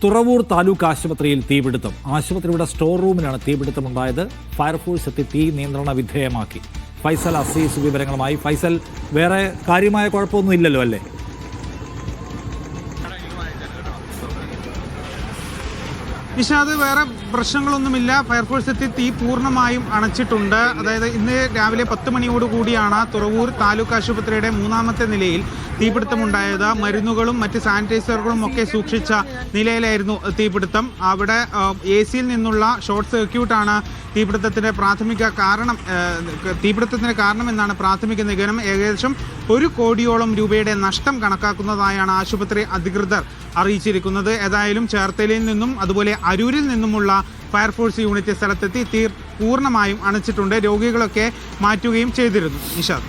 തുറവൂർ താലൂക്ക് ആശുപത്രിയിൽ തീപിടുത്തം. ആശുപത്രിയുടെ സ്റ്റോർ റൂമിലാണ് തീപിടുത്തമുണ്ടായത്. ഫയർഫോഴ്സ് എത്തി തീ നിയന്ത്രണ വിധേയമാക്കി. ഫൈസൽ അസീസ് വിവരങ്ങളുമായി. ഫൈസൽ, വേറെ കാര്യമായ കുഴപ്പമൊന്നും ഇല്ലല്ലോ അല്ലേ? നിഷാദ്, വേറെ പ്രശ്നങ്ങളൊന്നുമില്ല. ഫയർഫോഴ്സ് എത്തി തീ പൂർണ്ണമായും അണച്ചിട്ടുണ്ട്. അതായത് ഇന്ന് രാവിലെ 10 മണിയോടുകൂടിയാണ് തുറവൂർ താലൂക്ക് ആശുപത്രിയുടെ 3ാമത്തെ നിലയിൽ തീപിടുത്തമുണ്ടായത്. മരുന്നുകളും മറ്റ് സാനിറ്റൈസറുകളും ഒക്കെ സൂക്ഷിച്ച നിലയിലായിരുന്നു തീപിടുത്തം. അവിടെ AC യിൽ നിന്നുള്ള ഷോർട്ട് സർക്യൂട്ടാണ് തീപിടുത്തത്തിന് കാരണമെന്നാണ് പ്രാഥമിക നിഗമനം. ഏകദേശം 1 കോടിയോളം രൂപയുടെ നഷ്ടം കണക്കാക്കുന്നതായാണ് ആശുപത്രി അധികൃതർ അറിയിച്ചിരിക്കുന്നത്. ഏതായാലും ചേർത്തലയിൽ നിന്നും അതുപോലെ അരൂരിൽ നിന്നുമുള്ള ഫയർഫോഴ്സ് യൂണിറ്റ് സ്ഥലത്തെത്തി തീ പൂർണ്ണമായും അണച്ചിട്ടുണ്ട്. രോഗികളൊക്കെ മാറ്റുകയും ചെയ്തിരുന്നു. നിഷാദ്.